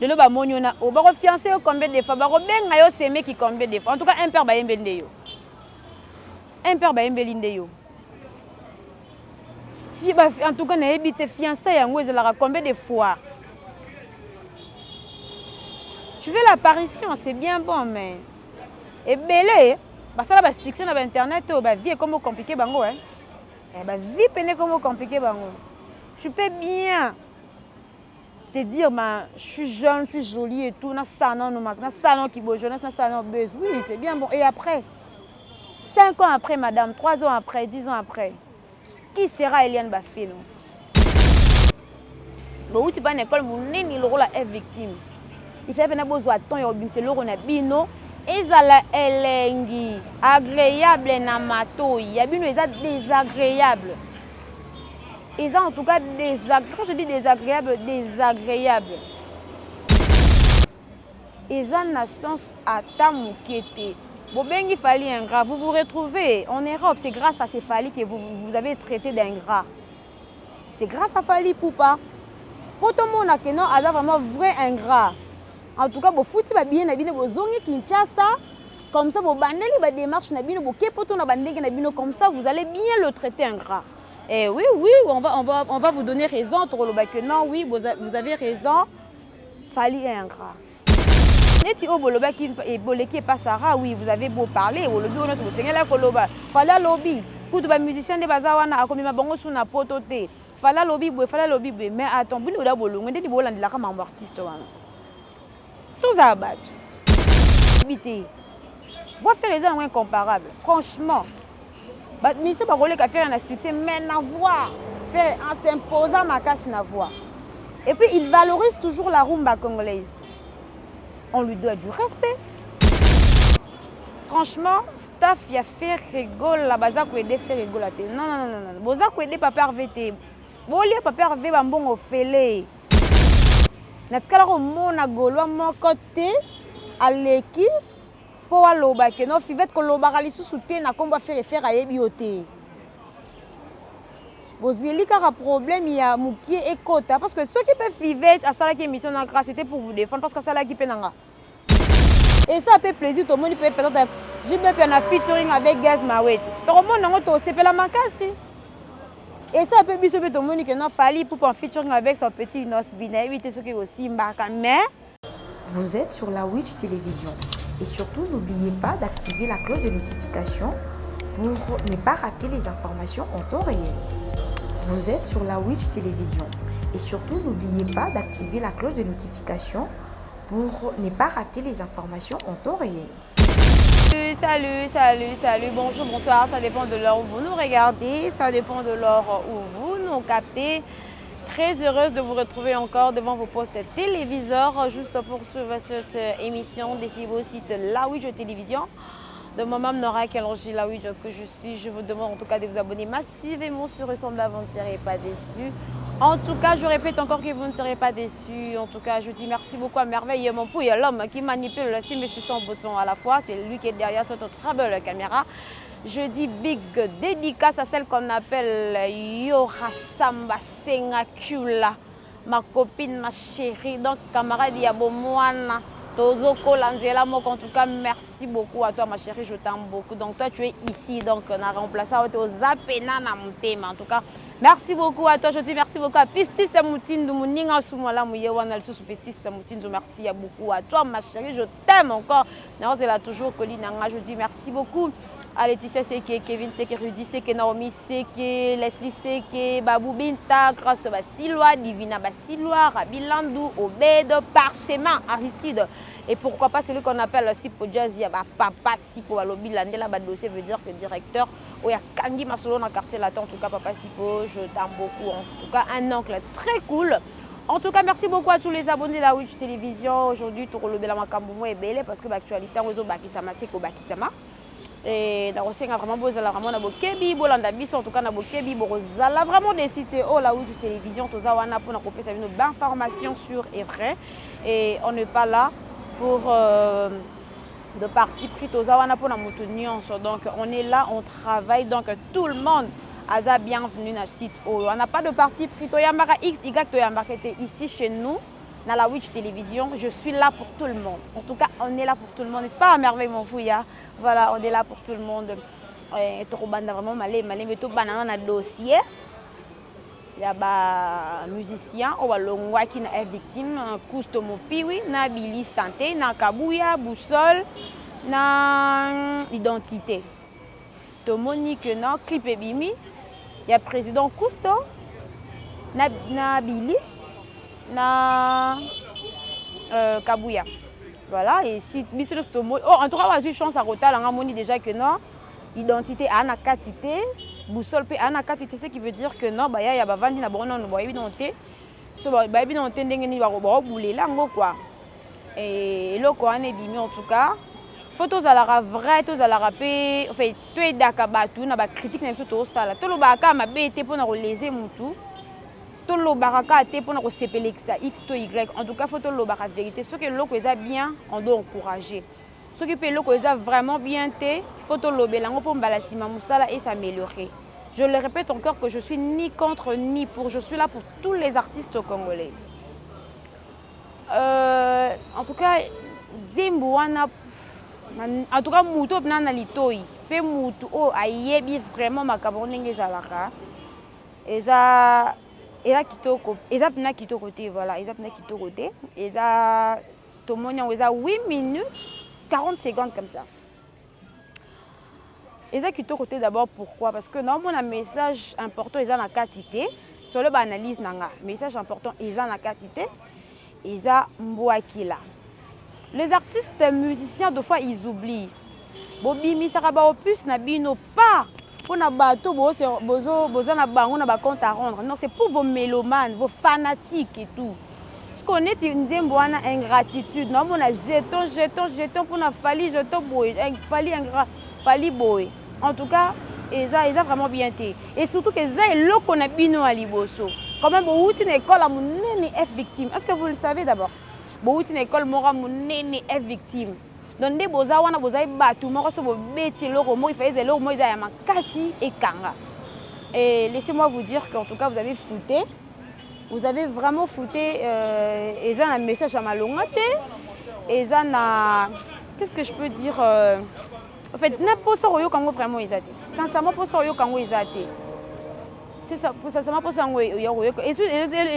De l'eau, moniona, au baro fiancé au combien de fois, baro ben ayo s'aimer qui combien de fois. En tout cas, un père ba yembende yo. Un père ba yembelinde yo. En tout cas, na habité fiancé yango ezalaka combien de fois. Tu veux l'apparition, c'est bien bon, mais et belé, parce que là, succès sur internet, vie est comme compliqué bango, hein. Vie peine comme compliqué bango. Tu peux bien te dire, je suis jeune, je suis jolie et tout, na salon qui beau jeunesse, na salon buzz. Oui, c'est bien bon. Et après, 5 ans après, madame, 3 ans après, 10 ans après, qui sera Eliane Bafé, non? Bon, où tu vas à l'école, mon nez, le rôle est victime. Il fait que besoin de temps, c'est le rôle bino. Ezala elengi agréable na mato. Il y a bino désagréable. Ils ont en tout cas désagréable. Quand je dis désagréable, désagréable. Ils ont la sens à tamukete. Bobengi fali ingrat. Vous vous retrouvez en Europe. C'est grâce à ces fali que vous avez traité d'ingrat. C'est grâce à Fali Poupa. Pour tout le monde, non, elle a vraiment vrai ingrat. En tout cas, vous foutez bien na bino bozongi Kinshasa. Comme ça, vous bandez les démarches na bino, vous kepoto na bandé na bino comme ça, vous allez bien le traiter ingrat. Et oui, on va vous donner raison. Que non, oui, vous avez raison. Fali ingrat. Neti o boloba qui et boleki pas Sarah, oui, vous avez beau parler, o lobi on se bosenga la koloba. Fala lobby. Kutu ba musicien de bazawana akomi mabongo suna poto te. Fala lobby, mais attends, bino da bolongo ndeti bolandela ka mambo artiste wana. Tout ça abattu. Vous faire des incomparable. Franchement, mais c'est pas rôle qu'à faire un succès, mais na voix, faire en s'imposant ma casse na voix. Et puis il valorise toujours la rumba congolaise. On lui doit du respect. Franchement, staff y a fait rigole la baza ko aider faire rigole la télé. Non. Boza ko aider papa RVT. Bolia papa RV bambongo fele. Natikala ko mona golwa moko te aleki po aloba ke no fivete ko lobaka lisusu te na komba faire ayebi yo te. Bozeli kaka problème ya mukie ekota parce que ceux qui peuvent fivete à ça qui émission en grâce c'était pour vous défendre parce que ça là qui penanga. Et ça fait plaisir tout le monde peut peut-être j'ai bien fait un featuring avec Gaz Mawet. Tout le monde nango to sepela makasi. Et ça peut bien sauver tout le monde que non Fali pour en featuring avec son petit Inos Bina éviter ce qui aussi mbaka mais vous êtes sur la Witch Télévision et surtout n'oubliez pas d'activer la cloche de notification pour ne pas rater les informations en temps réel. Vous êtes sur la Witch Télévision et surtout n'oubliez pas d'activer la cloche de notification pour ne pas rater les informations en temps réel. Salut, bonjour, bonsoir, ça dépend de l'heure où vous nous regardez, ça dépend de l'heure où vous nous captez. Très heureuse de vous retrouver encore devant vos postes téléviseurs, juste pour suivre cette émission des vos sites La Witch Télévision. De moi-même Nora Kalonji, La Witch que je suis, je vous demande en tout cas de vous abonner massivement sur Ressemble, vous ne serez pas déçus. En tout cas, je répète encore que vous ne serez pas déçus. En tout cas, je dis merci beaucoup à Merveille, mon pouille, l'homme qui manipule le sim et sur son bouton à la fois. C'est lui qui est derrière cette très belle caméra. Je dis big dédicace à celle qu'on appelle Yora Samba Sengakula, ma copine, ma chérie, donc camarade Yabomouana. Tozoko Lanzela, en tout cas, merci beaucoup à toi, ma chérie, je t'aime beaucoup. Donc, toi, tu es ici, donc, on a remplacé au Zapena Namte. En tout cas, merci beaucoup à toi. Je dis merci beaucoup à Pistis Moutindou, Mouninga Soumola, Mouyewana, Pistis Moutindou. Merci beaucoup à toi, ma chérie, je t'aime encore. Non, c'est là toujours Colinanga. Je dis merci beaucoup à Laetitia Seke, Kevin Seke, Rudy Seke, Naomi Seke, Leslie Seke, Babou Binta, Grâce Basiloa, Divina Basiloa, Rabilandou, Obed, Parchemin, Aristide. Et pourquoi pas celui qu'on appelle Sipo Jazz, il y a Papa Sipo, Alobi Landela, dossier veut dire que directeur, ou il y a Kangi Masolo dans le quartier latin, en tout cas Papa Sipo, je t'aime beaucoup, en tout cas un oncle très cool. En tout cas, merci beaucoup à tous les abonnés de la Witch Télévision. Aujourd'hui, tout le monde est belé parce que l'actualité, on est Bakisama, c'est Bakisama. Et dans le vraiment beau vraiment na bokebi bolanda biso en tout cas na bokebi bozala vraiment des sites oh la Witch Télévision tout ça wana pour na copier ça une information sur et vrai et on n'est pas là pour de parti pris tout ça wana pour na nuance donc on est là on travaille donc tout le monde a bienvenue na site oh on n'a pas de parti pris to yambaka x y to yambaka ici chez nous dans la Witch Télévision, je suis là pour tout le monde. En tout cas, on est là pour tout le monde. N'est-ce pas, à merveille, mon fouilla? Voilà, on est là pour tout le monde. Vraiment malé, mais tout banana un dossier. Il y a des musiciens qui sont victimes, Kustomo Piwi, na Billy Santé, na Kabouya, Boussole, na Identité. Monique, na Clip et Bimi, il y a président Kusto, na Billy, na Kabouya. Voilà, et si en tout cas, on a eu chance à Rotal, on a moni déjà que non, Identité a une quantité. Boussole pe ana katité, ce qui veut dire que non, bah y a bavandi na bono no boyebi donté. So boyebi donté ndenge ni ba bouler là ngo quoi. Et loko ane bimi en tout cas. Photos à la vrai, tous à la rapé, enfin tout est d'accord batu na ba critique na tout ça là. Tout le baka ma bété pour na relayer mutu. Tout le baraka té pour na ko sepelexa x to y. En tout cas, photo le baraka vérité. Ce que loko est bien, on doit encourager. Ce qui peut le vraiment bien té, photo lobelango pour mbalasima musala et s'améliorer. Je le répète encore que je suis ni contre ni pour, je suis là pour tous les artistes congolais. En tout cas, Zimbouana, en tout cas, Mouto Nana Litoi, pe Mouto o ayebi vraiment ma cabonenge zalaka. Eza kitoko, eza pna kitoko côté voilà, eza pna kitoko côté, eza tomonya eza 8 minutes. 40 secondes comme ça. Et ça qui te côté d'abord pourquoi? Parce que non, mon message important ils ont la quantité. Sur le analyse nanga, message important ils ont la quantité. Ils ont mboakila. Les artistes musiciens de fois ils oublient. Bobi misaraba opus na bino pas pour na bateau bozo na bango na ba compte à rendre. Non, c'est pour vos mélomanes, vos fanatiques et tout. Ce qu'on est une zembouana ingratitude. Non, on a jeton pour na fali jeton boy, fali boy. En tout cas, ils ont vraiment bien été. Et surtout que ça est là qu'on a bino à liboso. Quand même, vous avez une école à mon F victime. Est-ce que vous le savez d'abord? Vous avez une école mora mon F victime. Donc des boza wana boza batu moko so bo beti loro mo il faisait loro mo ya makasi et kanga. Et laissez-moi vous dire qu'en tout cas vous avez fouté. Vous avez vraiment fouté et ça un message à malongate et ça na qu'est-ce que je peux dire en fait n'importe quoi kango vraiment ils até sincèrement pour ça yo kango ils até c'est ça pour sincèrement pour ça yo et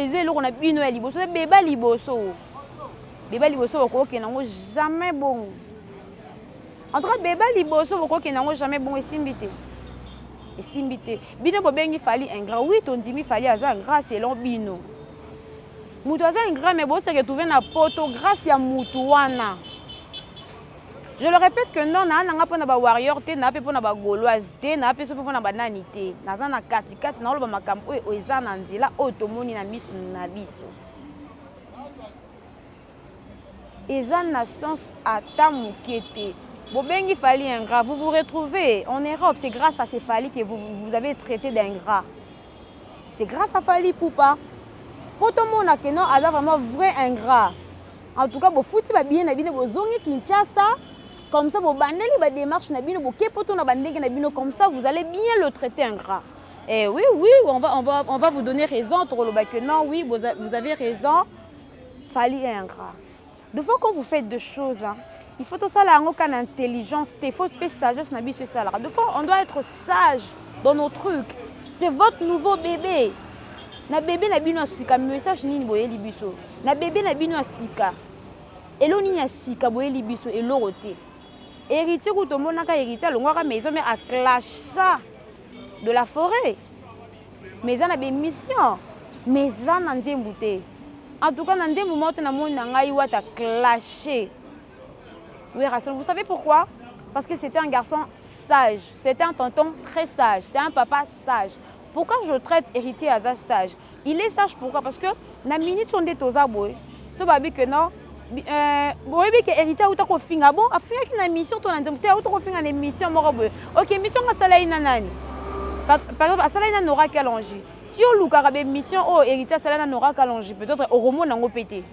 les loko na bino ya liboso beba liboso ko ke nango jamais bon en tout cas beba liboso ko ke nango jamais bon et simbité bino bo bengi fali ingrat oui ton dimi fali aza ingrat selon bino mutu aza ingrat mais bo se retrouver na poto grâce ya mutu wana. Je le répète que non na nga pona ba warrior te na pe pona ba gauloise te na pe so pona ba nani te na za na kati na lo ba makampo o eza na nzela o tomoni na miso na biso eza na sens ata mukete. Bobengi fali ingrat, vous vous retrouvez en Europe, c'est grâce à ces fali que vous avez traité d'ingrat. C'est grâce à Fali Poupa. Pour tout le monde, non, elle a vraiment vrai ingrat. En tout cas, vous foutez bien na bino bozongi Kinshasa, comme ça vous bandez les démarches na bino kepoto na bandenge na bino comme ça vous allez bien le traiter ingrat. Et oui, on va vous donner raison que non, oui, vous avez raison. Fali ingrat. De fois quand vous faites des choses, hein, il faut tout ça là en intelligence, il faut faire sagesse na biso ça là. De fois on doit être sage dans nos trucs. C'est votre nouveau bébé. Na bébé na bino sika message nini boyeli biso. Na bébé na bino sika. Elo nini sika boyeli biso elo roté. Héritier ko to monaka héritier longwaka maison mais à clasha de la forêt. Mais ça na be mission. Mais ça na nzembuté. En tout cas na ndembu moto na mona ngai wata clasher. Oui, vous savez pourquoi? Parce que c'était un garçon sage, c'était un tonton très sage, c'est un papa sage. Pourquoi je traite héritier à sage? Il est sage pourquoi? Parce que la minute on est aux abois, ce babi que non, boyebi que héritier ou ta kofinga bon, a fait une mission ton andemte ou ta kofinga une mission morobo. OK, mission à salaire nanani. Par exemple, à salaire n'aura qu'à longer. Si on loue carabé mission oh héritier à salaire n'aura qu'à longer, peut-être au romo n'ango pété.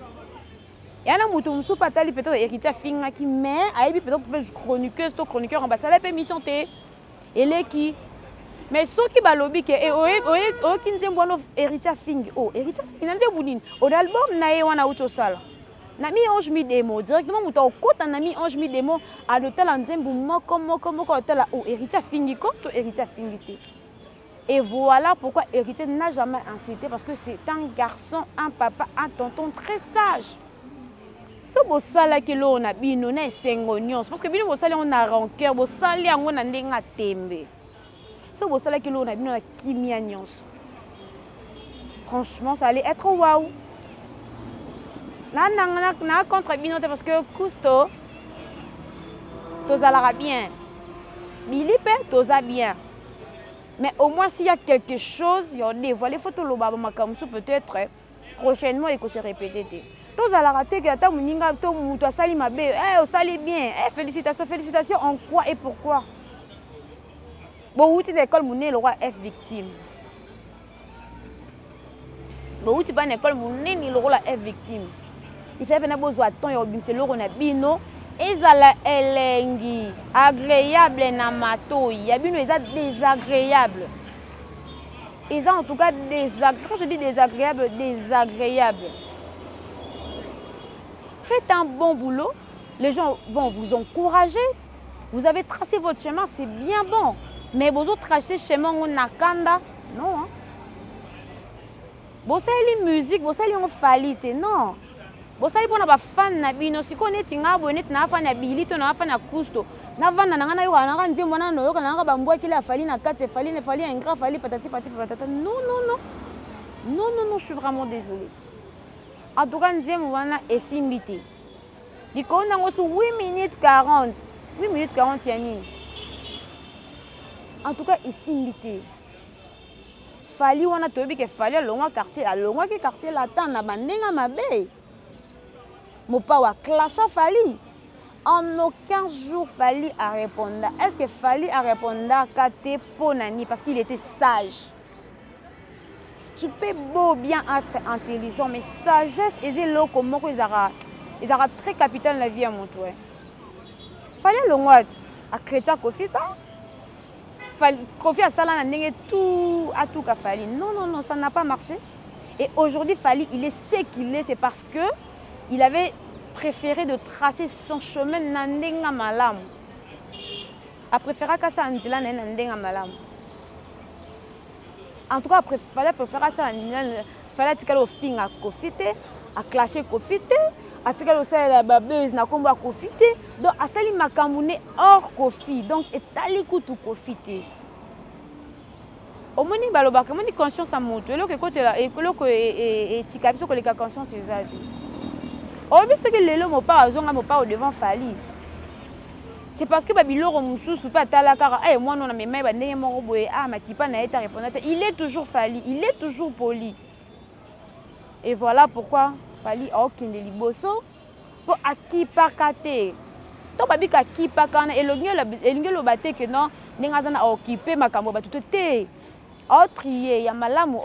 Il y a un mouton sous patali peut-être héritier finga qui mais aïbi peut-être chroniqueuse to chroniqueur en bas ça la permission té et les qui Mais ceux qui balobi que qui nzembo no héritier fingi oh héritier fingi nande bunini au album na ye wana uto sala na mi ange mi demo directement muta okota na mi ange mi demo à l'hôtel nzembo moko hôtel oh héritier fingi ko to héritier fingi te. Et voilà pourquoi héritier n'a jamais incité parce que c'est un garçon, un papa, un tonton très sage. Ce beau sala que l'on a bino na sengonion parce que bino beau sala on a rancœur beau sala on a ndenga tembe. Ce beau sala que l'on a bino na kimia nyonso. Franchement ça allait être waouh. Na contre bino parce que Cousteau tozala bien. Bilipe toza bien. Mais au moins s'il y a quelque chose, il y a des voix les photos peut-être prochainement il faut se répéter. Tous à la raté que ta muninga to muto sali mabe, eh au sali bien, eh félicitations en quoi et pourquoi. Bon outil d'école mouné le roi F victime. Bon outil pas l'école mouné ni le roi F victime. Il fait venir besoin temps et obin c'est le roi bino ezala elengi agréable na matoi ya bino eza désagréable. Ils ont en tout cas désagréable. Quand je dis désagréable, désagréable. Faites un bon boulot, les gens vont vous encourager. Vous avez tracé votre chemin, c'est bien bon. Mais vous autres tracez chemin on nakanda, non. Hein? Vous savez les musiques, vous savez les falite, non. Vous savez pour na fan na bino si ko neti ngabo neti na fa na bilito na fa na kusto. Na vana na ngana yo na nzembo na no yo na bambwa kila fali na kate fali ne fali un grand fali patati patata. Non, je suis vraiment désolée. En tout cas nzembo wana esimbité. Diko na ngosu 8 minutes 40. 8 minutes 40 ya nini? En tout cas esimbité. Fali wana toyebi ke fali longwa quartier la tan na bandenga mabe. Mopa wa clasha Fali. En aucun jour Fali a répondu. Est-ce que Fali a répondu à Kate Ponani parce qu'il était sage? Tu peux beau bien être intelligent, mais sagesse et zélo comment ils aura très capital dans la vie à mon toit. Fali longwa a chrétien Kofi pas. Fali Kofi a sala na tout à tout ka Fali. Non, ça n'a pas marché. Et aujourd'hui Fali, il est ce qu'il est, c'est parce que il avait préféré de tracer son chemin nandenga malam. A préféré que ça andila nandenga malam. En tout cas, fallait préférer ça fallait tikalo au fin à kofite, à clasher kofite, à tikalo ça la babeuse na komba kofite. Donc à sali makamune hors kofi. Donc etali kutu kofite. Au moni balobaka moni conscience à moto. Elo ke côté là et que tikabiso ko les conscience c'est ça. Oh, mais c'est que les lots m'ont pas au devant Fali. C'est parce que Babylore Moussou pas talakara. Eh moi non mais mais ah ma kipa na été répondre. Il est toujours Fali, il est toujours poli. Et voilà pourquoi Fali a aucun liboso pour akipa kate. To babi ka kipa kana elongelo baté que non ninga zana occuper makambo batuto te. A trier ya malamu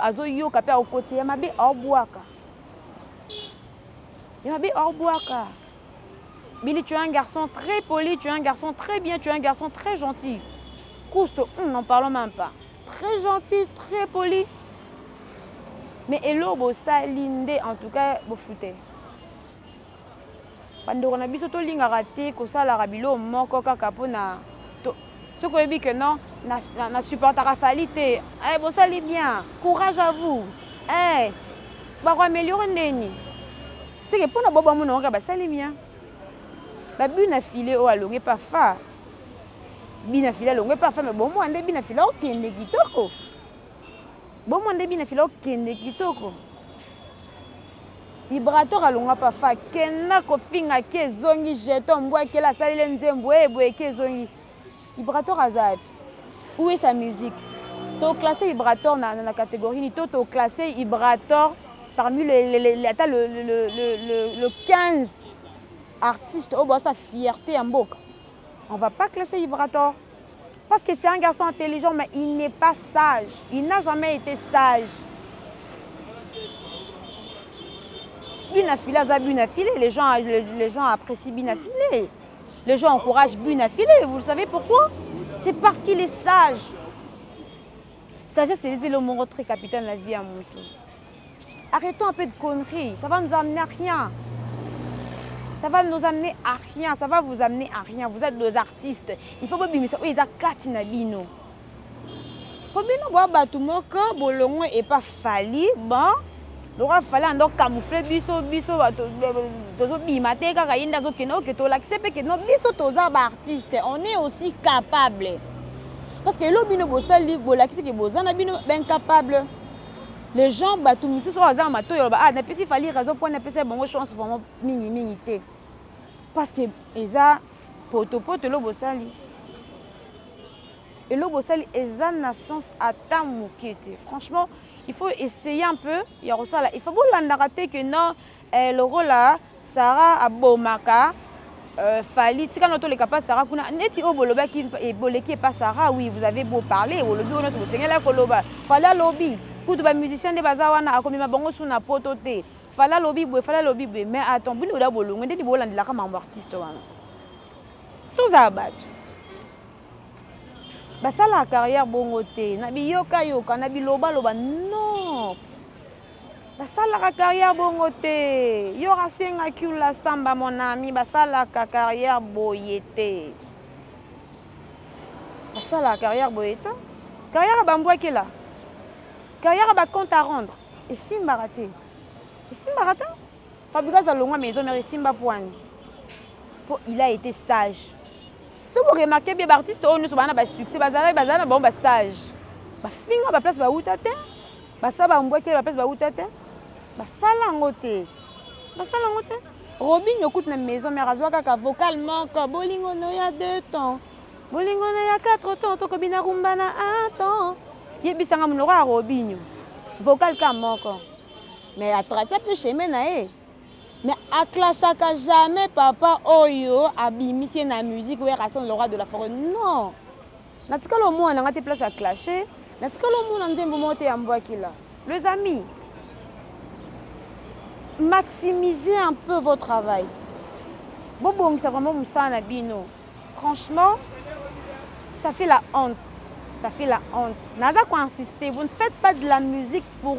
azo yo kapé au côté ya mabe obwaka. Billy, tu es un garçon très poli, tu es un garçon très bien, tu es un garçon très gentil. Cousteau, n'en parlons même pas. Très gentil, très poli. Mais hello, bossa linde, en tout cas, vous foutez. Pendant qu'on a vu surtout ligne raté, que ça la rabilo moko kakapona. Ce qu'on dit que non, na supportera falité. Eh, bossa li bien. Courage à vous. Eh, bah améliorer ndeni. C'est que pour nous bobo mon onga basali bien. Ba buna filé o alongé pas fa. Bina filé alongé pas fa mais bon moi ande bina filé o kende kitoko. Bon moi ande bina filé o kende kitoko. Vibrateur alonga pas fa kena ko finga ke zongi jeton mbwa ke la sali nzembo e boye ke zongi. Vibrateur azab. Où est sa musique? To classé vibrateur na la catégorie ni to classé vibrateur parmi le 15 artistes au sa fierté en boca. On ne va pas classer Vibrator. Parce que c'est un garçon intelligent, mais il n'est pas sage. Il n'a jamais été sage. Bunafilé, les gens apprécient Bunafilé. Les gens encouragent Bunafilé. Vous le savez pourquoi? C'est parce qu'il est sage. Sagesse, c'est le mot très capital de la vie à mon tour. Arrêtons un peu de conneries. Ça va nous amener à rien. Ça va nous amener à rien. Ça va vous amener à rien. Vous êtes des artistes. Il faut que vous ça. Ils ont quatre nabino. Pour bien voir tout le monde quand bolongo est pas fallu. Bon, donc il fallait donc camoufler biso tozo bimate kaka yinda zo keno que to l'accepte que non biso toza ba artiste. On est aussi capable. Parce que lo bino bosali bolakisi que bozana bino ben capable. Les gens, tout le monde, sont en mato, n'a pas si fallait raison pour ne pas bonne chance vraiment mini parce que eza poto lobosali et lobosali eza na sens ata mokete. Franchement, il faut essayer un peu. Il y a ça là. Il faut pas l'andarater que non le rôle là Sarah abomaka fali tika noto le capable Sarah kuna neti oboloba ki e boleki pas Sarah. Oui, vous avez beau parler au lobby on se sengela koloba fala lobby. Pour les musiciens de Bazawana, comme ma bongo sous na pototé. Fala lobby, mais attends, vous n'avez pas bolong, vous n'avez pas de artiste. Tout ça bat. Bah ça la carrière bongoté. Nabi yoka nabi loba non. Bah ça la carrière bongoté. Yora senga kula samba mon ami. Bah ça la carrière boyete. Bah ça la carrière boyete. Carrière bamboua qui là. Carrière a compte à rendre. Et Simba raté. Et Simba raté. Fabrice a longue maison, mais Simba poigne. Il a été sage. Si vous remarquez bien, l'artiste, on ne se bat pas succès. Bazana, bon, sage. Finga, ba place, ba outate. Ça va m'boire qui la place, ba outate. Ça langote. Ça langote. Robin, écoute la maison, mais rasoir kaka vocalement, comme Bolingo, il y a 2 temps. Bolingo, il y a 4 temps. Tokobina rumba na 1 temps. Yebisanga munora a Robinho. Vocal comme moko. Mais à tracer peu chemin nae. Mais à clashaka jamais papa oyo abimisie na musique ou rassemble le roi de la forêt. Non. Natika le mot on a place à clasher. Natika le mot on nzembo monter en bois qui là. Les amis, maximisez un peu votre travail. Bon, c'est vraiment moussa na bino. Franchement, ça fait la honte. Ça fait la honte. Nada quoi insister. Vous ne faites pas de la musique pour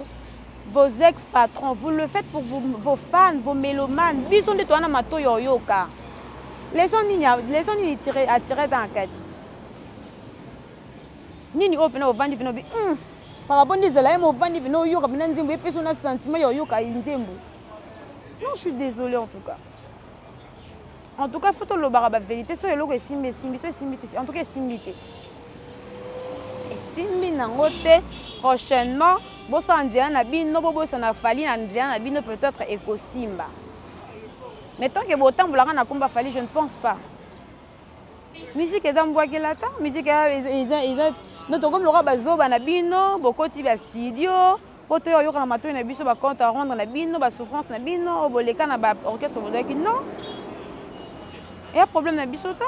vos ex-patrons. Vous le faites pour vos fans, vos mélomanes. Bisons de toi na mato yoyoka. Les gens ni attirés dans la quête. Ni open au vandi bino bi. Par rapport à la au vandi bino yoka bina nzimbo et puis son sentiment yoyoka nzimbo. Non, je suis désolée en tout cas. En tout cas, faut que le baraba vérité soit le simbi. En tout cas, simbi. Simbi nangote prochainement bossa ndia na bino bobosa na fali na ndia na bino peut-être ekosimba. Mais tant que botan bolanga na komba fali, je ne pense pas. Musique eza mbwakela ta musique eza notre comme lora bazoba na bino bokoti ba studio poto yo yoka na mato na biso ba compte à rendre na bino ba souffrance na bino boleka na ba orchestre bozaki non. Il y a problème na biso ta.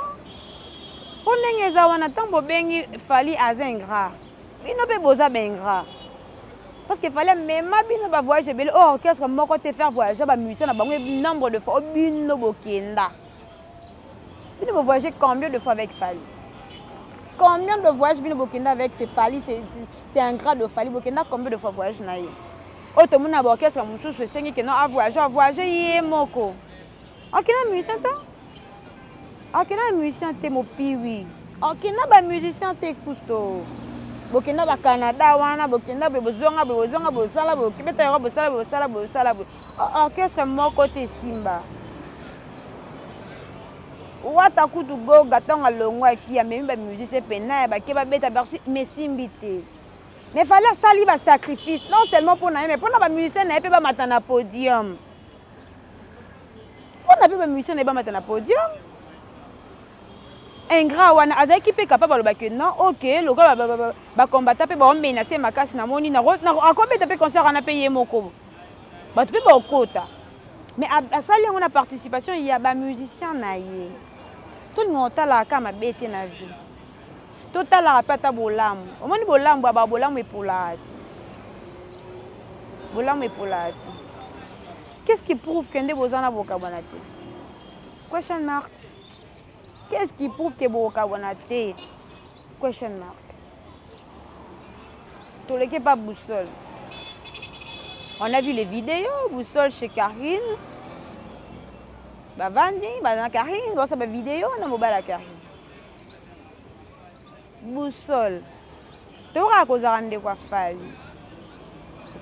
On est en train de fali à ingrat. Il ne peut pas ingrat. Parce qu'il fallait même pas voyager. Oh, qu'est-ce que moi te faire voyager ba musicien na bango nombre de fois bino bokenda. Bino bo voyager combien de fois avec Fali? Combien de voyages bino bokenda avec ce Fali? C'est un grade de Fali bokenda combien de fois voyage na ye? Oh tout le monde a orchestre mususu se sengi que non a voyager yé moko. OK na musicien ta? OK na musicien te mo piwi. OK na ba musicien te kusto. Bokenda ba Canada wana bokenda bozonga bosala bokibeta yoro bosala orchestre moko te simba. Wata kutu go gatanga longwa ki ya memi ba musicien pena ba ke ba beta bersi mais simbité. Mais fallait sali ba sacrifice non seulement pour na mais pour na ba musicien na pe ba matana podium. On a ba musicien na ba matana podium. Ingrat wana azaki pe capable ba que non OK le gars ba combattre pe ba menacer makasi na moni na akombeta pe concert na payer moko ba tu pe ba okota mais à ça on a participation il y a ba musicien na ye tout ngota la kama bete na vie total la pata bolam o moni bolam ba bolam epolati qu'est-ce qui prouve que ndé bozana bokabonate question mark. Qu'est-ce qui prouve que Boka Wanate? Question mark. Toleke pas boussole. On a vu les vidéos, boussole chez Karine. Bavandi, dans Karine, bon, ça va vidéo, on a mobile à Karine. Boussole. Tu auras à cause de quoi faire.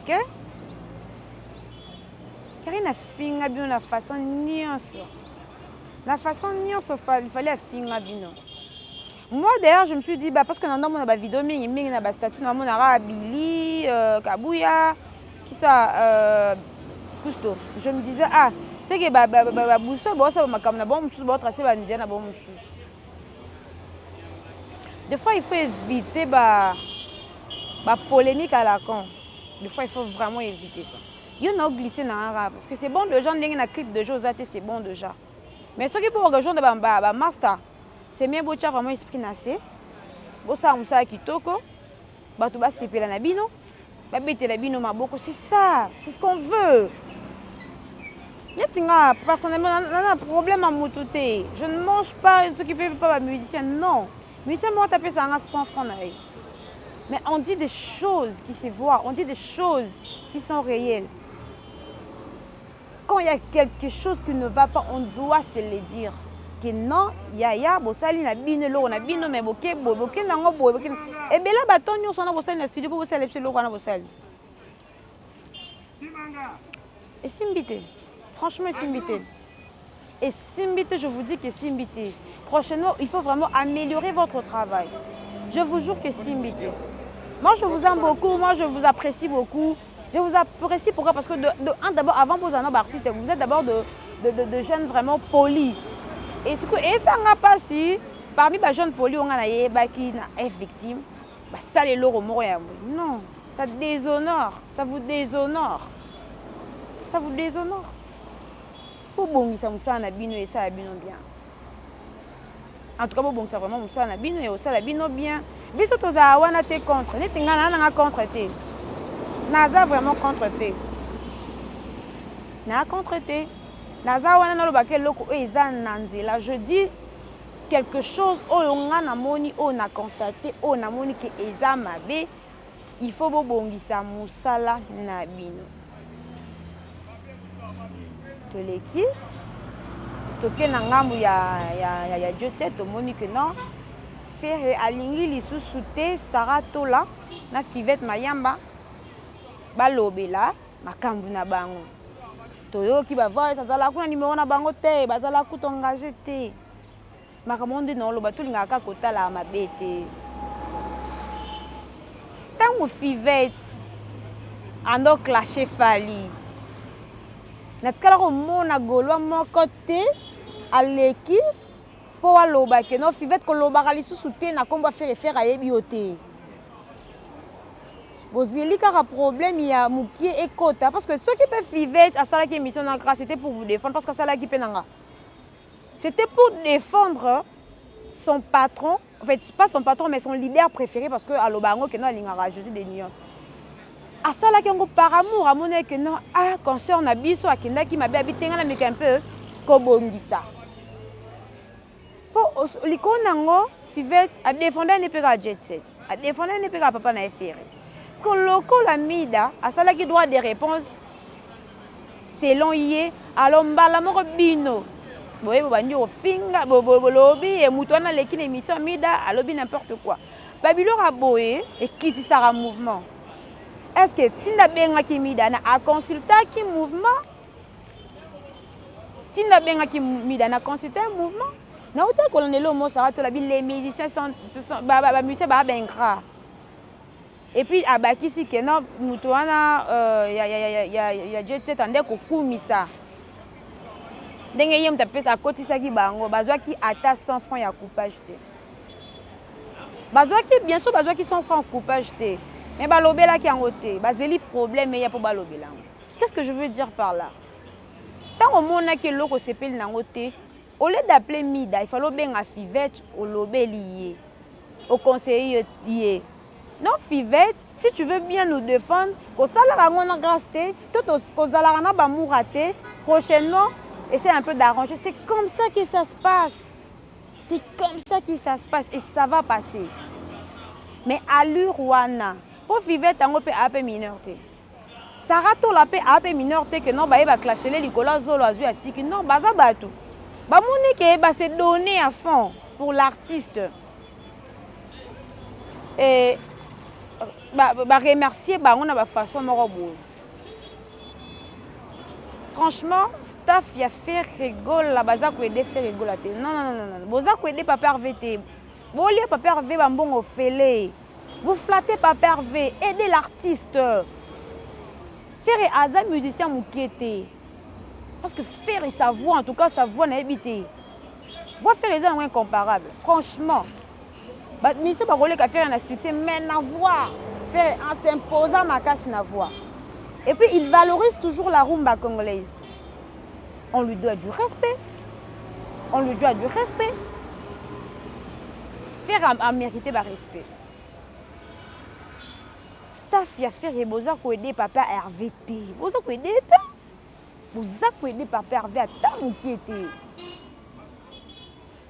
Ok? Karine a fini bien la façon niance. La façon niance, il fallait finir bien. Moi d'ailleurs, je me suis dit, bah, parce que dans mon vidéo, il y a des statuts, dans mon Billy, Kabouya, qui ça, Cousteau. Je me disais, ah, c'est que Boussole, bon, ça va me bon, tracer, bon, des fois, il faut éviter la polémique à la con. Des fois, il faut vraiment éviter ça. Il y a glissé dans un rap. Parce que c'est bon de gens, un clip de Josate, c'est bon déjà. Mais ce qui pour les gens de master, c'est bien beau, vraiment esprit nassé. Bon, ça, on sait qui toko. Tu vas se la nabino. C'est ça. C'est ce qu'on veut. Personnellement, on a un problème à moutouter. Je ne mange pas ce qui ne peut pas musicien. Non. Musicien, moi, taper ça à 100 francs. Mais on dit des choses qui se voient. On dit des choses qui sont réelles. Quand il y a quelque chose qui ne va pas, on doit se le dire. Que non, yaya, bosali na bino lo, na bino me boke, boke nango boke. Et bien là, baton yo sona bosali na studio pour bosali le lo na bosali. Et Simbité, franchement Simbité. Et Simbité, je vous dis que Simbité. Prochainement, il faut vraiment améliorer votre travail. Je vous jure que Simbité. Moi, je vous aime beaucoup, moi, je vous apprécie beaucoup. Je vous apprécie pourquoi? Parce que d'abord, avant vos années d'artistes, vous êtes d'abord de jeunes vraiment polis. Et ça n'a pas si, parmi les jeunes polis, on a qui est victime, ça les loro non, ça déshonore, ça vous déshonore. Ça vous déshonore. Pour bon, ça moussa na bino et ça la bino bien. En tout cas, bon, ça vraiment moussa na bino et ça la bino bien. Biso toza wana te contre, ne tinga na contre te. Naza vraiment contre te. Na contre te. Naza wana na lobake loko eza nanzela. Je dis quelque chose oyo nga na moni o na constaté o na moni ke eza mabe. Il faut bobongisa musala na bino. Toleki toke na ngambu ya Dieu to moni que non faire alingi lisusu te Saratola na Fivette Mayamba balobela makambu na bango toyoki bavoye sazala kuna numéro na bango te bazala kuto engagé te makambo nde na loba tulingaka kotala mabe te tango Fivette ando clasher Fali natikala komona golwa moko te aleki po aloba ke no Fivette kolobaka lisusu te na kombo afere fere ayebi yo te bozeli kaka problème ya mukie ekota parce que ceux qui peuvent Fivette asalaki émission na grâce c'était pour vous défendre parce que asalaki pe nanga c'était pour défendre son patron en fait pas son patron mais son leader préféré parce que alobango ke no alingaka Jésus des nuances asalaki yango par amour amone ke non ah concert na biso akendaki mabe abitenga na meka un peu kobongisa po likona ngo Fivette a défendre ne peka jet set a défendre ne peka papa na FR parce que loko la mida asalaki droit de réponse selon yé alors mbala moko bino boye bobandi ofinga bolobi e mutu wana leki na émission mida alobi n'importe quoi babilo raboye et kitisaka mouvement. Est-ce que Tinda Bengaki Midana a consulté qui mouvement? Tinda Bengaki Midana a consulté un mouvement? Non, autant qu'on est là, les musiciens sont musiciens bengra. Et puis à Bakisi que non, Moutouana, il y a Jet Set en déco Koumisa. Dengue yem tapé sa côté ça qui bango, bazwa qui atta 100 francs ya coupage té. Bazwa qui bien sûr bazwa qui 100 francs coupage té. Mais balobela qui en côté, bazeli problème mais il y a pour balobela. Qu'est-ce que je veux dire par là? Tant au monde que loko sepel na côté, au lieu d'appeler Mida, il faut bien à Fivette au lobé lié, au conseiller lié. Non Fivette, si tu veux bien nous défendre, au salaire on a grâce té, tout au salaire on a bamouraté, prochainement essaie un peu d'arranger. C'est comme ça que ça se passe. C'est comme ça que ça se passe et ça va passer. Mais à l'Urwana, Pour vivre tango pe AP mineur te. Sarah to la pe AP mineur te que non ba ba clasher les Nicolas Zolo azu atiki non baza bato. Ba moni ke ba se donner à fond pour l'artiste. Et ba remercier ba on a ba façon moko boye. Franchement, staff y a fait rigole la baza ko aider faire rigole te. Non. Boza ko aider papa RVT. Bon lieu papa RV ba mbongo fele. Vous flattez papa Hervé, aidez l'artiste. Faire Aza musicien moukiete. Parce que faire sa voix, en tout cas sa voix n'a habité. Voix faire est incomparable. Franchement. Mais c'est pas que faire un succès, mais la voix. Faire en s'imposant ma casse la voix. Et puis il valorise toujours la rumba congolaise. On lui doit du respect. On lui doit du respect. Faire a mérité le respect. Staff a fait boza ko aider papa RVT. Boza ko aider ta. Boza ko aider papa RV à tant qui était.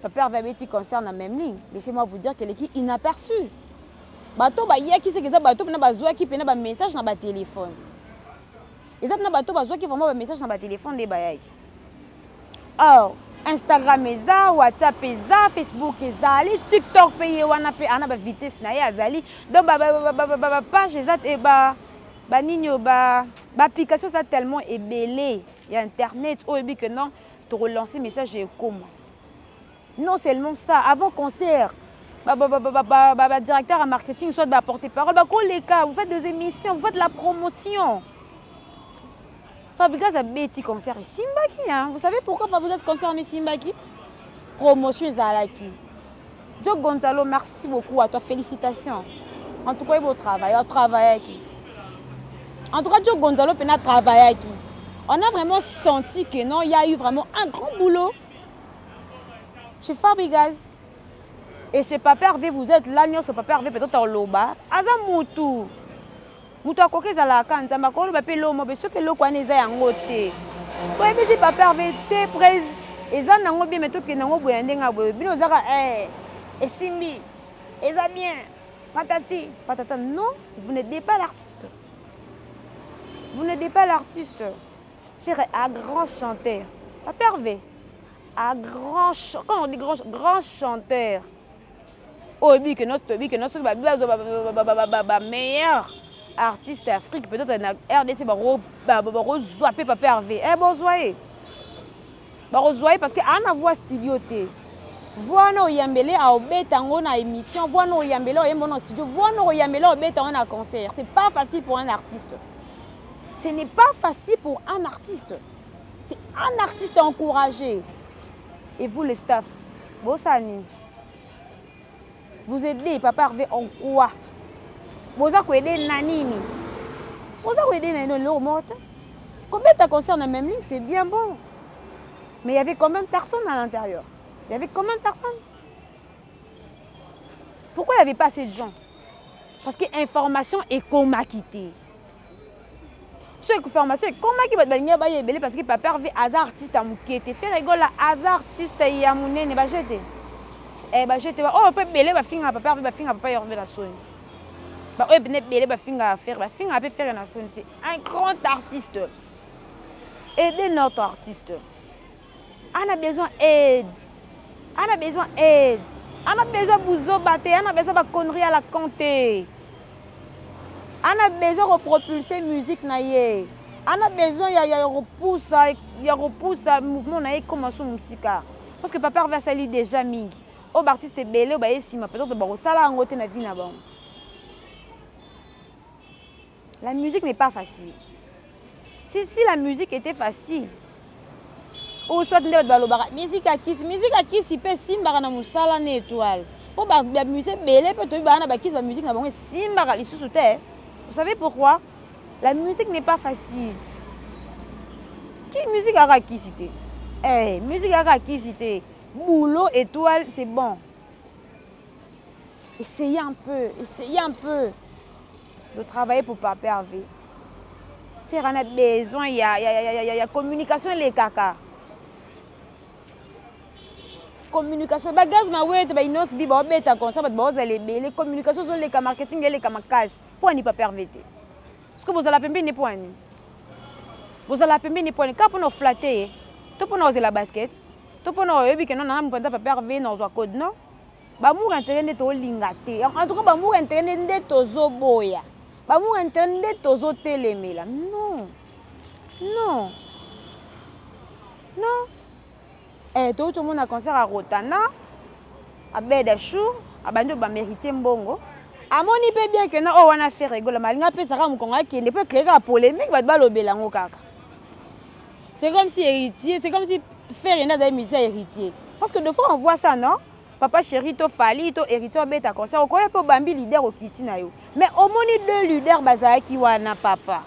Papa RV petit concert na même ligne. Laissez-moi vous dire que l'équipe inaperçu. Bato ba yaki c'est que ça bato na bazwa ki pena ba message na ba téléphone. Ezap na bato bazwa ki vraiment ba message na ba téléphone de bayaki. Or Instagram eza, WhatsApp eza, Facebook eza, TikTok payé wana pe ana ba vitesse na ya azali. Donc ba page eza et ba nini ba application ça tellement ébélé. Il y a internet au début que non, te relancer message et comme. Non seulement ça, avant concert, directeur en marketing soit de porter parole, les cas, vous faites des émissions, vous faites la promotion. Fabregas a bêti concert et Simbaki. Hein? Vous savez pourquoi Fabregas concert en Simbaki? Promotion Zalaki. Joe Gonzalo, merci beaucoup à toi. Félicitations. En tout cas, il faut travailler. On travaille qui? En tout cas, Joe Gonzalo peut travailler qui? On a vraiment senti que non, il y a eu vraiment un grand boulot chez Fabregas. Et chez Papa Hervé, vous êtes là, ce Papa Hervé peut-être en Loba. Azamoutou. Mutu akokeza la kanza makolo ba pe lomo be soki loko ane za yango te. Ko ebisi papa Hervé te prise eza nango bien meto ke nango boya ndenga boye bino zaka esimbi eza bien patata non, vous n'aidez pas l'artiste. Vous n'aidez pas l'artiste. Faire un grand chanteur. Papa Hervé un comment on dit grand chanteur. Oh bi que notre meilleur artiste Afrique peut-être en RDC zoapé papa Hervé bon zoyer parce que ana voix studio te voix no yambele a obetango na émission voix no yambele o yembo na studio voix no yambele obetango na concert. C'est pas facile pour un artiste. Ce n'est pas facile pour un artiste. C'est un artiste encouragé. Et vous les staff bosani vous aidez papa Hervé en quoi? Vous avez aidé Nanini. Vous avez aidé Nanini le morte. Combien de concert dans la même ligne, c'est bien bon. Mais il y avait combien de personnes à l'intérieur? Il y avait combien de personnes? Pourquoi il n'y avait pas assez de gens? Parce que l'information est comme quitté. Cette information est comme qui va être parce que papa Hervé hasard artiste à Moukete. Fait rigole hasard artiste et à Mouné ne va jeter. Eh bah jeter. Oh, on peut belé va finir papa Hervé va finir papa Hervé la soigne. C'est un grand artiste. Aidez notre artiste. On a besoin d'aide. On a besoin d'aide. On a besoin de vous obater. On a besoin de conneries à la compter. On a besoin de propulser la musique. On a besoin de repousser le mouvement comme son musique. Parce que papa va salir déjà mingi. Au artiste est belé, peut-être que ça là en côté na vie na bon. La musique n'est pas facile. Si la musique était facile, ou soit musique à qui si peut simba na musala na étoile. Pour la musique belé peut être na bakis la musique na bon simba li sous terre. Vous savez pourquoi? La musique n'est pas facile. Qui musique à qui cité? Musique à qui cité? Boulot étoile, c'est bon. Essayez un peu de travailler pour Papa Hervé. Faire un besoin, il y a communication les caca. Communication, bagage ma ouais, inos biba beta comme ça, les communications sont les marketing et les kamakas. Pour n'y pas pervertir. Parce que vous allez pembe ni pour ni. Vous allez pembe ni pour ni. Quand on flatter, tout pour nous la basket, tout pour nous yebi que non na mkonza pas perver dans un code non. Ba mu intérêt to lingate. En tout cas ba mu intérêt nde tozo boya. Ba mu intérêt nde tozo telemela. Non. Non. Non. Tout le monde a concert à Rotana, à Bedachou, à Bando ba mériter mbongo. Amoni pe bien que na o wana faire rigolo malinga pe saka mukonga qui ne peut créer la polémique ba balobela ngo kaka. C'est comme si héritier, c'est comme si faire une des musiciens héritier. Parce que des fois on voit ça non? Papa chéri to fali to héritier beta concert o koye po bambi leader au kiti na yo. Mais au moni deux leaders bazala ki wana papa.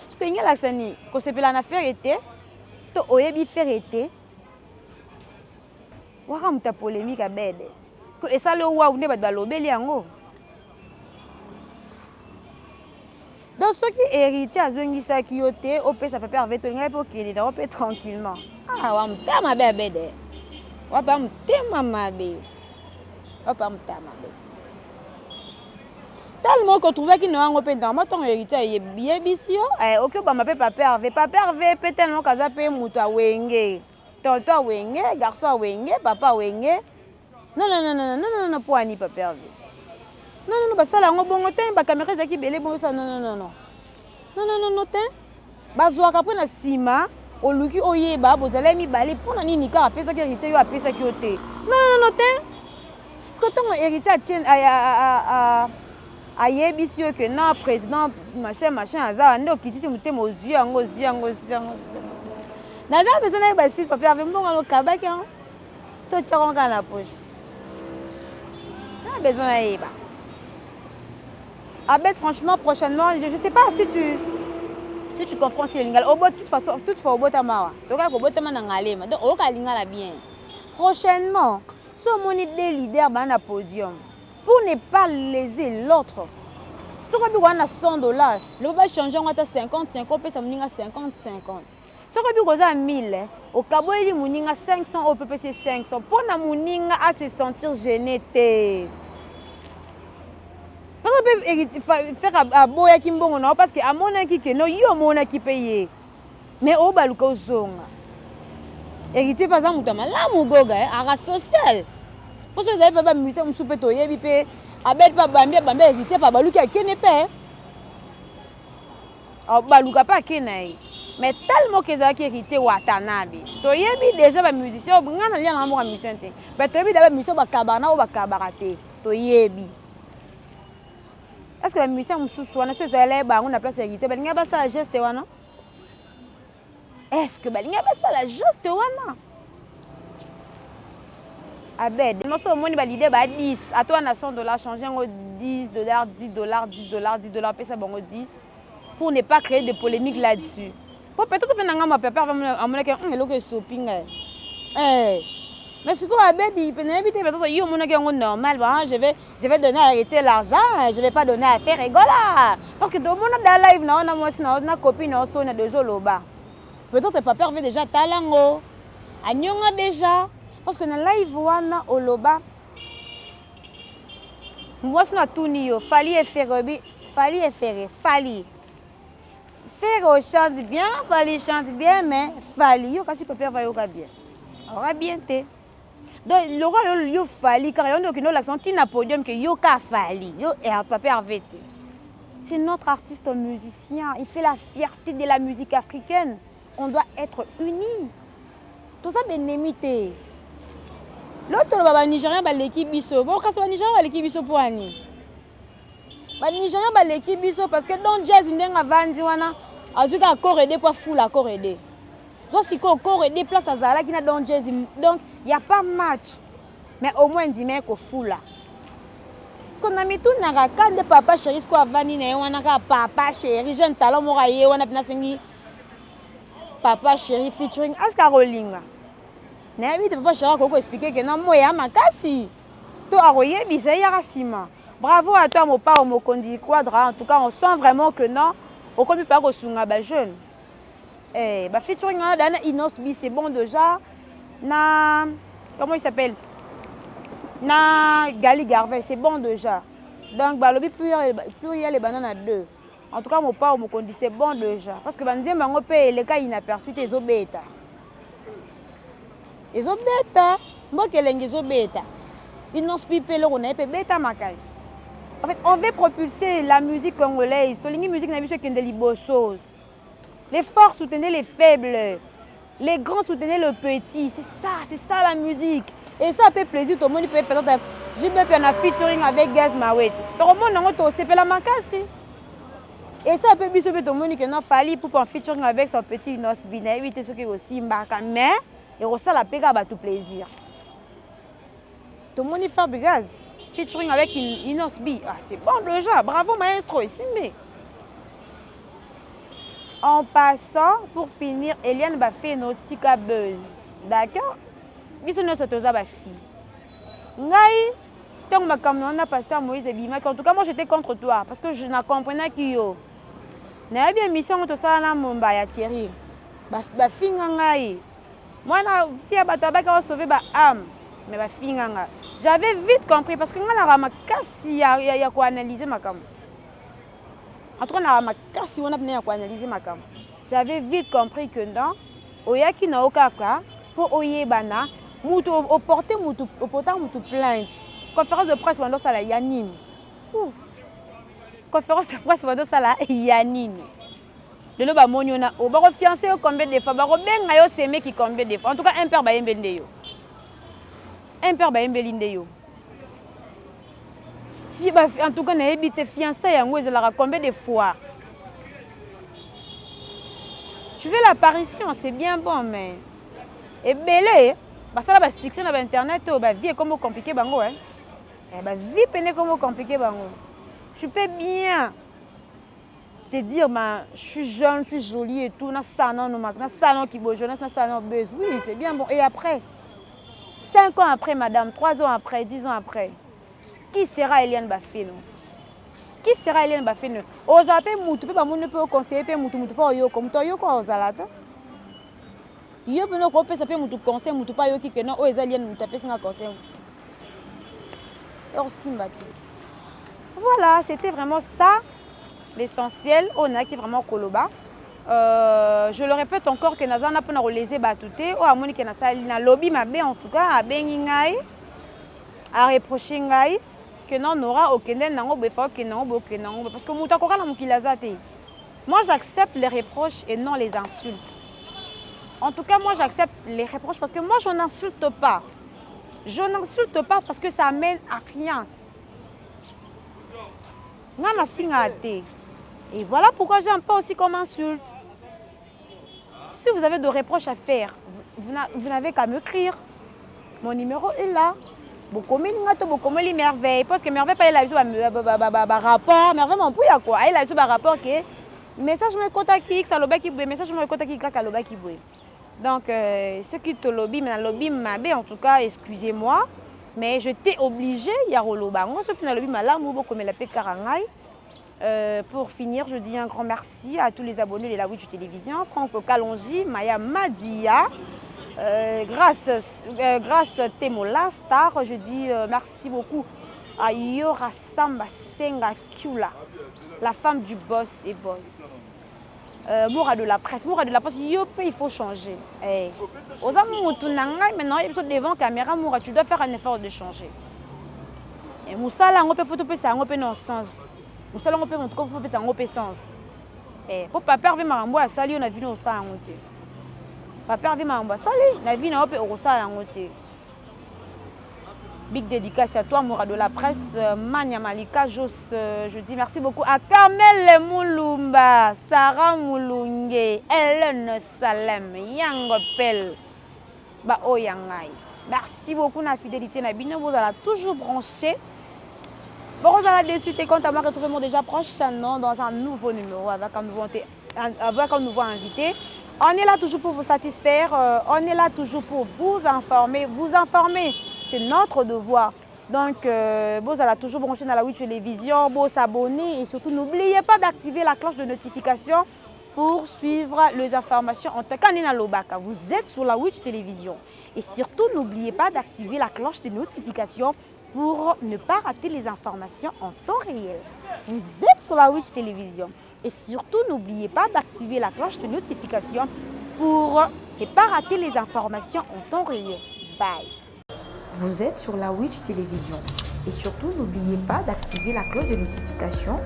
Parce que ngela sani ko sepela na faire été to oyebi faire été. Waka muta polémique à bede. Et ça le wa unde ba lobeli yango. Donc ceux qui héritiers azongisa ki yote o pesa papa avec to ngai po kili da o pe tranquillement. Ah wa mutama bede. Wa pa mutema mabe. Wa pa mutama be. Tellement qu'on trouvait qu'il n'a pas dans ma ton héritier bien bisio OK ba ma papa Hervé peut tellement kaza pe muta wenge. Tonton wenge, garçon wenge, papa wenge. Non, pour Annie, pas perdu. Non, bah ça là, on bon temps, bah caméra qui belé bon ça, non. Non, bazoaka après na sima, au luki oyeba, vous allez mi balé pour na nini ka apesa ki héritier yo apesa ki ote. Non, parce que ton héritier tient à yebisio que non président machin azar ndo kitisi mutemo yango. Nada besoin ba si papa avec mon lo kabaki hein. To tcharon ka na poche. Pas besoin d'aller bas. Abed, franchement, prochainement, je ne sais pas si tu comprends ce que lingal. Au bout de toute façon, toutefois au bout de ma. Donc au bout de ma n'angalema. Donc au cas lingala bien. Prochainement, ce mon idée leader dans un podium pour ne pas léser l'autre. Si on a $100, le va changer on a 50, on peut s'amener à 50. Si on a 1000, au Cabo il y a 500, au PPC 500. Pour na muninga à se sentir gêné. Parce que faire à boya kimbongo non parce que à mon avis que non yo mon qui paye. Mais au baluka zonga. Héritier par exemple mutama la mugoga à social. Parce que vous avez pas musée msupe to yebi pe abel pa bambia héritier pa baluka kene pe. Ah baluka pa kenai. Mais tellement que ça qui héritier watanabe. To yebi déjà ba musicien ngana lia na mo musicien te. Mais to yebi d'abord musicien ba kabana ou ba kabarate. To yebi. Est-ce que les musiciens sont ces élèves on a place héritier ben nga ba ça geste wana? Est-ce que ben nga ba ça la geste wana? Abed, moi so moni ba l'idée ba 10, à toi na $100 changer en $10, $10, payer ça bon 10 pour ne pas créer de polémique là-dessus. Pour peut-être que nanga ma papa à mon que le que shopping mais ce qu'on a baby, il peut n'habiter peut-être yo mon que normal, je vais donner à héritier l'argent, je vais pas donner à faire rigola. Parce que tout le monde dans live na on a moi na copine na so na de joloba. Peut-être papa veut déjà talango. Anyonga déjà parce que dans live wana oloba. Moi na tuni yo, fali e faire, fali. Faire chante bien, fali chante bien mais fali yo kasi papa va yo bien. Aura bien té. Donc le roi yo fali car on a l'accent tina podium que yo ka fali yo et papa Hervé. C'est notre artiste musicien, il fait la fierté de la musique africaine. On doit être unis. Tout ça bénémité. L'autre le Nigérien ba l'équipe biso. Bon quand ça Nigérien ba l'équipe biso pour ani. Ba Nigérien ba l'équipe biso parce que dans jazz ndenga vandi wana azuka encore aider pour full encore aider. Donc si encore aider place à Zala qui na dans jazz donc il y a pas match. Mais au moins demain ko full là. Parce qu'on a mis tout na quand de papa chéri ko avani na wana ka papa chéri jeune talent mo raye wana pina sengi papa chéri featuring Oscar Rolinga. Na vite papa chéri ko expliquer que non moya makasi. To aroye bisaya rasima. Bravo à toi mon père mon condi quadra en tout cas on sent vraiment que non au comme pas ko sunga ba jeune. Bah featuring dans Inosbi c'est bon déjà na comment il s'appelle na Gali Garvey c'est bon déjà Donc, balobi pluriel et banane à deux. En tout cas, mon père me dit c'est bon déjà. Parce que bandier mango pe les cas inaperçu tes obeta. Les obeta, moi que les obeta. Ils n'ont pas le on a beta makai. En fait, on veut propulser la musique congolaise. La musique n'a vu ce qu'il y a des bossos. Les forts soutenaient les faibles. Les grands soutenaient le petit. C'est ça la musique. Et ça fait plaisir. Tout le monde peut peut-être. J'ai même fait un featuring avec Gaz Mawet. Tout le monde a aussi fait la macasse. Et ça peut bien se faire tout le monde qui n'a fallu pour un featuring avec son petit Inos Bina. Éviter ce qui est aussi mbaka. Mais il ressent la péga à tout plaisir. Tout le monde fait Gaz. Featuring avec Inos B. Ah, c'est bon déjà. Bravo maestro. Ici, mais. En passant, pour finir, Eliane va faire une tika buzz. D'accord? Biso ne sautosa ba fille. Ngai, tant ma camionne pasteur Moïse Bima, en tout cas moi j'étais contre toi parce que je ne comprenais qui yo. Na bien mission to ça na momba ya Thierry. Ba fille ngai. Moi na fille ba tabaka sauver ba âme, mais ba fille ngai. J'avais vite compris parce que ngai na makasi ya ko analyser ma cam. En tout cas na makasi on a bien ko analyser ma cam. J'avais vite compris que non, oyaki na okaka pour oyebana. Mutu au porter mutu au portant mutu plainte. Conférence de presse wando sala yanine. Conférence de presse wando sala yanine. De lo ba moniona o ba ko fiancé combien de fois ba ko benga yo semé qui combien de fois. En tout cas un père ba yembende yo. Un père ba yembelinde yo. Si ba en tout cas na ebité fiancé yango ezala combien de fois. Tu veux l'apparition, c'est bien bon mais et belé parce que là, succès sur Internet, la vie est comme compliqué. La vie est comme compliqué. Tu peux bien te dire, je suis jeune, je suis jolie et tout. Je suis un salon qui bouge, je suis un salon buzz. Oui, c'est bien bon. Et après, 5 ans après, madame, 3 ans après, 10 ans après, qui sera Eliane Bafeno? Qui sera Eliane Bafeno? Aux appels, tu peux conseiller, tu peux comme toi, aux alates. Yo peux nous ça peut mutu conseil mutu pas yo qui que non o ezalien mutu apesi nga conseil. Voilà, c'était vraiment ça l'essentiel. On a qui vraiment koloba. Je le répète encore que nazana peut na relayer batouté o amoni que na sali na lobby mabe en tout cas a bengi ngai a reprocher ngai que non n'aura aucun nango befa que non boke nango parce que muta kokala mukilazate. Moi j'accepte les reproches et non les insultes. En tout cas, moi, j'accepte les reproches parce que moi, je n'insulte pas. Je n'insulte pas parce que ça mène à rien. Et voilà pourquoi j'aime pas aussi comme insulte. Si vous avez de reproches à faire, vous n'avez qu'à m'écrire. Mon numéro est là. Vous communiquez merveille. Parce que merveille, pas un rapport. Merveille, mon pouille à quoi? Il a un rapport qui est message me contacte X à l'obaki boué. Message me contacte Y à l'obaki boué. Donc, ceux qui te lobby, mais le lobby m'abe, en tout cas, excusez-moi, mais je t'ai obligé, il y a Roloba. Moi, je suis lobby, comme la Pékarangaï. Pour finir, je dis un grand merci à tous les abonnés de la Witch Télévision, Franck Kalonji, Maya Madia, grâce Temola Star, je dis merci beaucoup à Yora Samba Senga Kula, la femme du boss et boss. Moura de la presse, il faut changer. Aux amours, maintenant, devant la caméra, Moura, tu dois faire un effort de changer. Et Moussala, on peut photo, ça on peut non sens. Moussala, on peut montrer qu'on peut en opé sens. Et pour pas perdre ma rambo à sali, on a vu nos ça en côté. Pas perdre ma rambo à sali, on a vu nos opé au ça en côté. Big dédicace à toi, Moura de la presse, Mania Malika, Jos, je dis merci beaucoup à Kamel Moulumba, Sarah Moulunge, Hélène Salem, Yangopel, Bao Yangai. Merci beaucoup la fidélité, Nabino, vous allez toujours branché. Bon, vous allez dessus, t'es content à moi retrouver déjà prochainement dans un nouveau numéro avec un nouveau invité. On est là toujours pour vous satisfaire, on est là toujours pour vous informer. C'est notre devoir. Donc, vous allez toujours brancher dans la Witch Télévision, vous s'abonner et surtout n'oubliez pas d'activer la cloche de notification pour suivre les informations en tant qu'Anina Lobaka. Vous êtes sur la Witch Télévision. Et surtout, n'oubliez pas d'activer la cloche de notification pour ne pas rater les informations en temps réel. Vous êtes sur la Witch Télévision et surtout n'oubliez pas d'activer la cloche de notification pour ne pas rater les informations en temps réel. Bye! Vous êtes sur la Witch Télévision et surtout n'oubliez pas d'activer la cloche de notification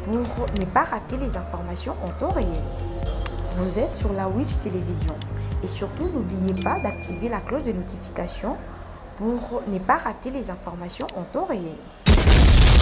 pour ne pas rater les informations en temps réel. Vous êtes sur la Witch Télévision et surtout n'oubliez pas d'activer la cloche de notification pour ne pas rater les informations en temps réel.